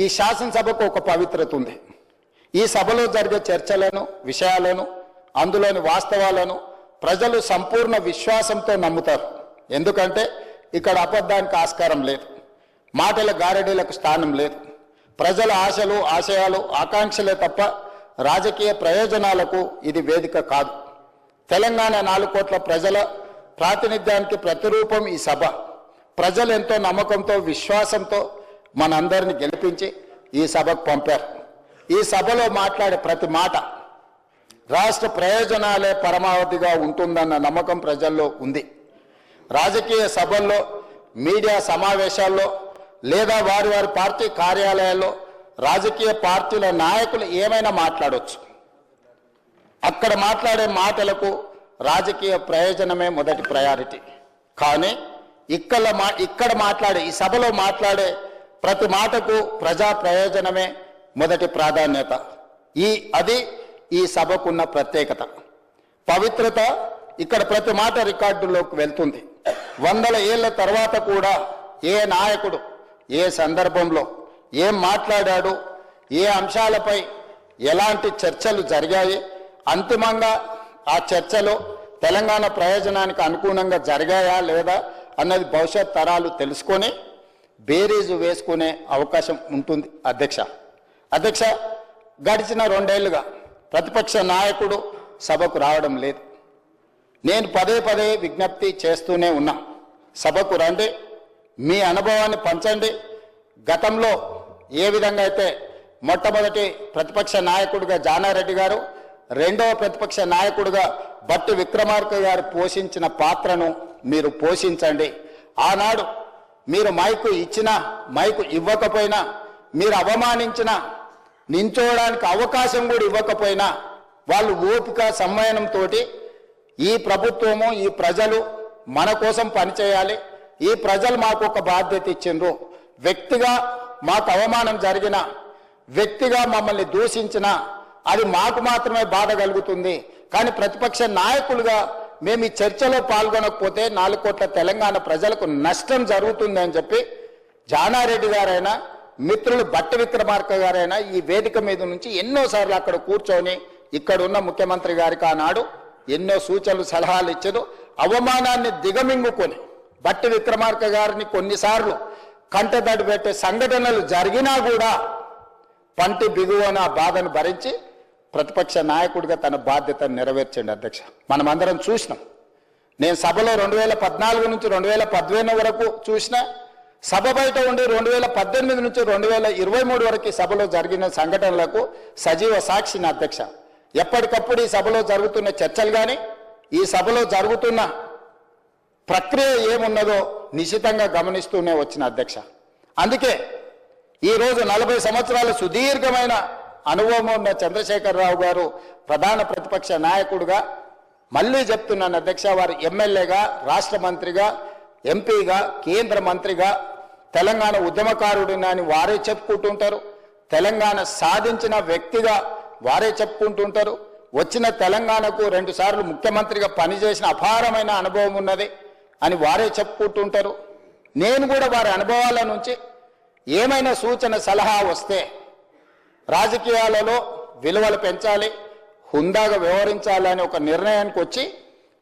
ఈ శాసనసభకు ఒక పవిత్రత ఉంది. ఈ సభలో జరిగే చర్చలను, విషయాలను, అందులోని వాస్తవాలను ప్రజలు సంపూర్ణ విశ్వాసంతో నమ్ముతారు. ఎందుకంటే ఇక్కడ అబద్ధానికి ఆస్కారం లేదు, మాటల గారడీలకు స్థానం లేదు. ప్రజల ఆశలు, ఆశయాలు, ఆకాంక్షలే తప్ప రాజకీయ ప్రయోజనాలకు ఇది వేదిక కాదు. తెలంగాణ 4 కోట్ల ప్రజల ప్రాతినిధ్యానికి ప్రతిరూపం ఈ సభ. ప్రజలు ఎంతో నమ్మకంతో, విశ్వాసంతో మనందరిని గెలిపించి ఈ సభకు పంపారు. ఈ సభలో మాట్లాడే ప్రతి మాట రాష్ట్ర ప్రయోజనాలే పరమావధిగా ఉంటుందన్న నమ్మకం ప్రజల్లో ఉంది. రాజకీయ సభల్లో, మీడియా సమావేశాల్లో లేదా వారి వారి పార్టీ కార్యాలయాల్లో రాజకీయ పార్టీల నాయకులు ఏమైనా మాట్లాడవచ్చు. అక్కడ మాట్లాడే మాటలకు రాజకీయ ప్రయోజనమే మొదటి ప్రయారిటీ. కానీ ఇక్కడ మాట్లాడే, ఈ సభలో మాట్లాడే ప్రతి మాటకు ప్రజా ప్రయోజనమే మొదటి ప్రాధాన్యత. అది ఈ సభకున్న ప్రత్యేకత, పవిత్రత. ఇక్కడ ప్రతి మాట రికార్డులోకి వెళ్తుంది. 100 ఏళ్ల తర్వాత కూడా ఏ నాయకుడు ఏ సందర్భంలో ఏం మాట్లాడాడు, ఏ అంశాలపై ఎలాంటి చర్చలు జరిగాయి, అంతిమంగా ఆ చర్చలో తెలంగాణ ప్రయోజనానికి అనుగుణంగా జరిగాయా లేదా అన్నది భవిష్యత్ తరాలు తెలుసుకొని బేరీజు వేసుకునే అవకాశం ఉంటుంది. అధ్యక్ష, గడిచిన 2 ఏళ్లుగా ప్రతిపక్ష నాయకుడు సభకు రావడం లేదు. నేను పదే విజ్ఞప్తి చేస్తూనే ఉన్నా, సభకు రండి, మీ అనుభవాన్ని పంచండి. గతంలో ఏ విధంగా అయితే మొట్టమొదటి ప్రతిపక్ష నాయకుడిగా జానారెడ్డి గారు, రెండవ ప్రతిపక్ష నాయకుడిగా బట్టి విక్రమార్క గారు పోషించిన పాత్రను మీరు పోషించండి. ఆనాడు మీరు మైకు ఇచ్చినా, మైకు ఇవ్వకపోయినా, మీరు అవమానించినా, నించోవడానికి అవకాశం కూడా ఇవ్వకపోయినా వాళ్ళు ఓపిక సంయమనంతో ఈ ప్రభుత్వము, ఈ ప్రజలు మన కోసం పనిచేయాలి, ఈ ప్రజలు మాకు ఒక బాధ్యత ఇచ్చిండ్రు, వ్యక్తిగా మాకు అవమానం జరిగిన, వ్యక్తిగా మమ్మల్ని దూషించిన అది మాకు మాత్రమే బాధ కలుగుతుంది. కానీ ప్రతిపక్ష నాయకులుగా మేము ఈ చర్చలో పాల్గొనకపోతే 4 కోట్ల తెలంగాణ ప్రజలకు నష్టం జరుగుతుంది అని చెప్పి జానారెడ్డి గారైనా, మిత్రులు బట్టి విక్రమార్క గారైనా ఈ వేదిక మీద నుంచి ఎన్నోసార్లు అక్కడ కూర్చొని ఇక్కడ ఉన్న ముఖ్యమంత్రి గారికి ఆనాడు ఎన్నో సూచనలు, సలహాలు ఇచ్చారు. అవమానాన్ని దిగమింగుకొని బట్టి విక్రమార్క గారిని కొన్నిసార్లు కంటతడి పెట్టే సంఘటనలు జరిగినా కూడా పంటి బిగువన బాధను భరించి ప్రతిపక్ష నాయకుడిగా తన బాధ్యతను నెరవేర్చండి. అధ్యక్ష, మనమందరం చూసినాం. నేను సభలో 2014 నుంచి 2015 వరకు చూసిన, సభ బయట ఉండి 2018 నుంచి 2023 వరకు సభలో జరిగిన సంఘటనలకు సజీవ సాక్షిని. అధ్యక్ష, ఎప్పటికప్పుడు ఈ సభలో జరుగుతున్న చర్చలు కానీ, ఈ సభలో జరుగుతున్న ప్రక్రియ ఏమున్నదో నిశితంగా గమనిస్తూనే వచ్చిన. అధ్యక్ష, అందుకే ఈరోజు 40 సంవత్సరాల సుదీర్ఘమైన అనుభవం ఉన్న చంద్రశేఖరరావు గారు ప్రధాన ప్రతిపక్ష నాయకుడిగా, మళ్ళీ చెప్తున్నాను అధ్యక్ష, వారు ఎమ్మెల్యేగా, రాష్ట్ర మంత్రిగా, ఎంపీగా, కేంద్ర మంత్రిగా, తెలంగాణ ఉద్యమకారుడిని అని వారే చెప్పుకుంటుంటారు. తెలంగాణ సాధించిన వ్యక్తిగా వారే చెప్పుకుంటుంటారు. వచ్చిన తెలంగాణకు 2 సార్లు ముఖ్యమంత్రిగా పనిచేసిన అపారమైన అనుభవం ఉన్నది అని వారే చెప్పుకుంటుంటారు. నేను కూడా వారి అనుభవాల నుంచి ఏమైనా సూచన, సలహా వస్తే రాజకీయాలలో విలువలు పెంచాలి, హుందాగా వ్యవహరించాలని ఒక నిర్ణయానికి వచ్చి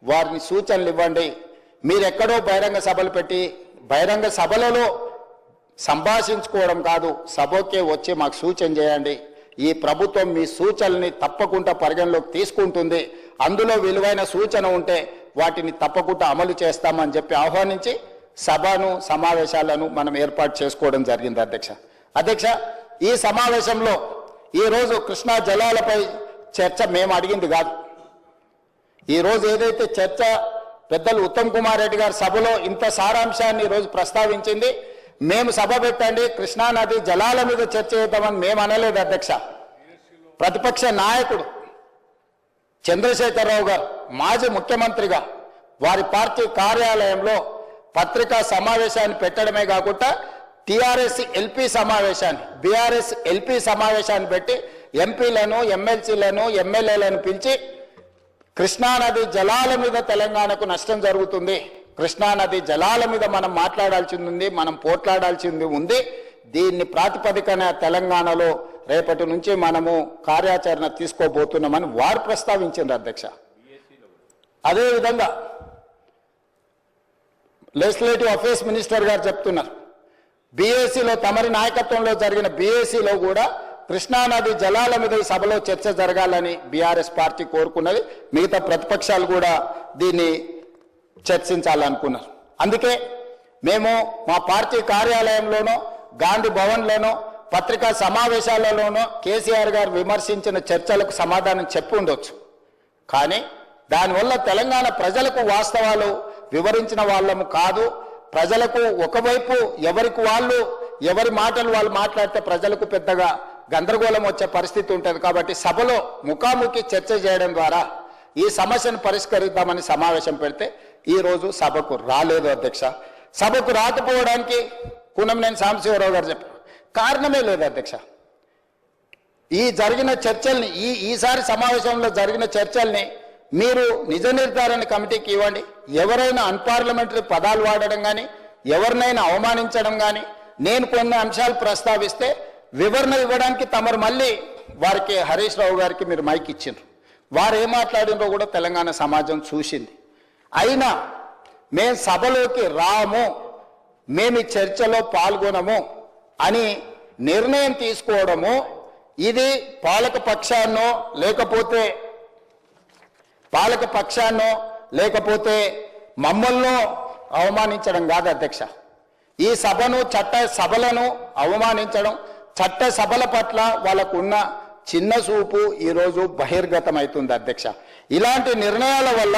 వారిని సూచనలు ఇవ్వండి. మీరెక్కడో బహిరంగ సభలు పెట్టి బహిరంగ సభలలో సంభాషించుకోవడం కాదు, సభకే వచ్చి మాకు సూచన చేయండి. ఈ ప్రభుత్వం మీ సూచనల్ని తప్పకుండా పరిగణలోకి తీసుకుంటుంది. అందులో విలువైన సూచన ఉంటే వాటిని తప్పకుండా అమలు చేస్తామని చెప్పి ఆహ్వానించి సభను, సమావేశాలను మనం ఏర్పాటు చేసుకోవడం జరిగింది. అధ్యక్ష, ఈ సమావేశంలో ఈరోజు కృష్ణా జలాలపై చర్చ మేము అడిగింది కాదు. ఈరోజు ఏదైతే చర్చ పెద్దలు ఉత్తమ్ కుమార్ రెడ్డి గారు సభలో ఇంత సారాంశాన్ని ఈరోజు ప్రస్తావించింది, మేము సభ పెట్టండి కృష్ణా నది జలాల మీద చర్చ చేద్దామని మేము అనలేదు. అధ్యక్ష, ప్రతిపక్ష నాయకుడు చంద్రశేఖరరావు గారు మాజీ ముఖ్యమంత్రిగా వారి పార్టీ కార్యాలయంలో పత్రికా సమావేశాన్ని పెట్టడమే కాకుండా టీఆర్ఎస్ ఎల్పీ సమావేశాన్ని, బీఆర్ఎస్ ఎల్పీ సమావేశాన్ని పెట్టి ఎంపీలను, ఎమ్మెల్సీలను, ఎమ్మెల్యేలను పిలిచి కృష్ణానది జలాల మీద తెలంగాణకు నష్టం జరుగుతుంది, కృష్ణానది జలాల మీద మనం మాట్లాడాల్సింది ఉంది, మనం పోట్లాడాల్సింది ఉంది, దీన్ని ప్రాతిపదికన తెలంగాణలో రేపటి నుంచి మనము కార్యాచరణ తీసుకోబోతున్నామని వారు ప్రస్తావించారు అధ్యక్ష. అదేవిధంగా లెజిస్లేటివ్ అఫేర్స్ మినిస్టర్ గారు చెప్తున్నారు, బీఏసీలో తమరి నాయకత్వంలో జరిగిన బీఏసీలో కూడా కృష్ణానది జలాల మీద ఈ సభలో చర్చ జరగాలని బీఆర్ఎస్ పార్టీ కోరుకున్నది. మిగతా ప్రతిపక్షాలు కూడా దీన్ని చర్చించాలనుకున్నారు. అందుకే మేము మా పార్టీ కార్యాలయంలోనో గాంధీ భవన్లోనో పత్రికా సమావేశాలలోనో కేసీఆర్ గారు విమర్శించిన చర్చలకు సమాధానం చెప్పి ఉండొచ్చు. కానీ దానివల్ల తెలంగాణ ప్రజలకు వాస్తవాలు వివరించిన వాళ్ళము కాదు. ప్రజలకు ఒకవైపు ఎవరికి వాళ్ళు ఎవరి మాటలు వాళ్ళు మాట్లాడితే ప్రజలకు పెద్దగా గందరగోళం వచ్చే పరిస్థితి ఉంటుంది. కాబట్టి సభలో ముఖాముఖి చర్చ చేయడం ద్వారా ఈ సమస్యను పరిష్కరిద్దామని సమావేశం పెడితే ఈరోజు సభకు రాలేదు అధ్యక్ష. సభకు రాకపోవడానికి కూనంనేని సాంబశివరావు గారు చెప్పారు, కారణమే లేదు అధ్యక్ష. ఈ జరిగిన చర్చల్ని ఈసారి సమావేశంలో జరిగిన చర్చల్ని మీరు నిజ నిర్ధారణ కమిటీకి ఇవ్వండి. ఎవరైనా అన్పార్లమెంటరీ పదాలు వాడడం కానీ ఎవరినైనా అవమానించడం కానీ నేను కొన్ని అంశాలు ప్రస్తావిస్తే వివరణ ఇవ్వడానికి తమరు మళ్ళీ వారికి హరీష్ రావు గారికి మీరు మైక్ ఇచ్చిండ్రు. వారు ఏం మాట్లాడినో కూడా తెలంగాణ సమాజం చూసింది. అయినా మేము సభలోకి రాము, మేము ఈ చర్చలో పాల్గొనము అని నిర్ణయం తీసుకోవడము ఇది పాలక పక్షాన్నో లేకపోతే మమ్మల్ని అవమానించడం కాదు అధ్యక్ష. ఈ సభలను అవమానించడం, చట్ట సభల పట్ల వాళ్ళకు ఉన్న చిన్న చూపు ఈరోజు బహిర్గతమవుతుంది అధ్యక్ష. ఇలాంటి నిర్ణయాల వల్ల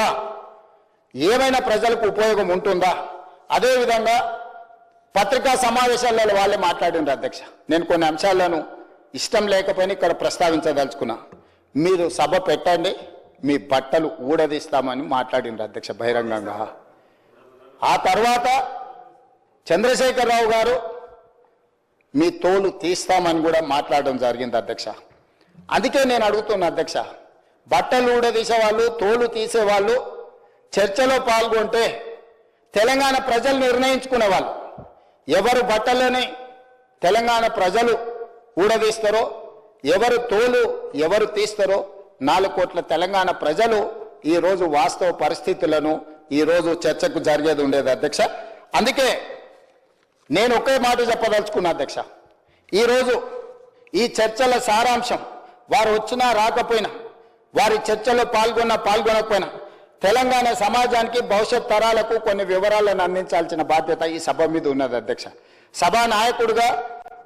ఏమైనా ప్రజలకు ఉపయోగం ఉంటుందా? అదేవిధంగా పత్రికా సమావేశాలలో వాళ్ళే మాట్లాడిండ్రు అధ్యక్ష. నేను కొన్ని అంశాలను ఇష్టం లేకపోయినా ఇక్కడ ప్రస్తావించదలుచుకున్నా. మీరు సభ పెట్టండి, మీ బట్టలు ఊడదీస్తామని మాట్లాడిండ్రు అధ్యక్ష బహిరంగంగా. ఆ తర్వాత చంద్రశేఖరరావు గారు మీ తోలు తీస్తామని కూడా మాట్లాడడం జరిగింది అధ్యక్ష. అందుకే నేను అడుగుతున్నా అధ్యక్ష, బట్టలు ఊడదీసేవాళ్ళు తోలు తీసేవాళ్ళు చర్చలో పాల్గొంటే తెలంగాణ ప్రజలు నిర్ణయించుకునేవాళ్ళు. ఎవరు బట్టలని తెలంగాణ ప్రజలు ఊడదీస్తారో, ఎవరు తోలు ఎవరు తీస్తారో 4 కోట్ల తెలంగాణ ప్రజలు ఈరోజు వాస్తవ పరిస్థితులను ఈరోజు చర్చకు జరిగేది ఉండేది అధ్యక్ష. అందుకే నేను ఒకే మాట చెప్పదలుచుకున్నా అధ్యక్ష. ఈరోజు ఈ చర్చల సారాంశం వారు వచ్చినా రాకపోయినా, వారి చర్చలో పాల్గొనకపోయినా తెలంగాణ సమాజానికి భవిష్యత్ తరాలకు కొన్ని వివరాలను అందించాల్సిన బాధ్యత ఈ సభ మీద ఉన్నది అధ్యక్ష. సభా నాయకుడిగా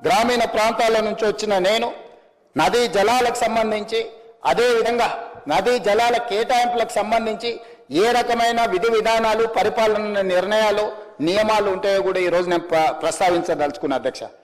గ్రామీణ ప్రాంతాల నుంచి వచ్చిన నేను నదీ జలాలకు సంబంధించి, అదేవిధంగా నదీ జలాల కేటాయింపులకు సంబంధించి ఏ రకమైన విధి విధానాలు, పరిపాలన నిర్ణయాలు, నియమాలు ఉంటాయో కూడా ఈరోజు నేను ప్రస్తావించదలుచుకున్నా అధ్యక్ష.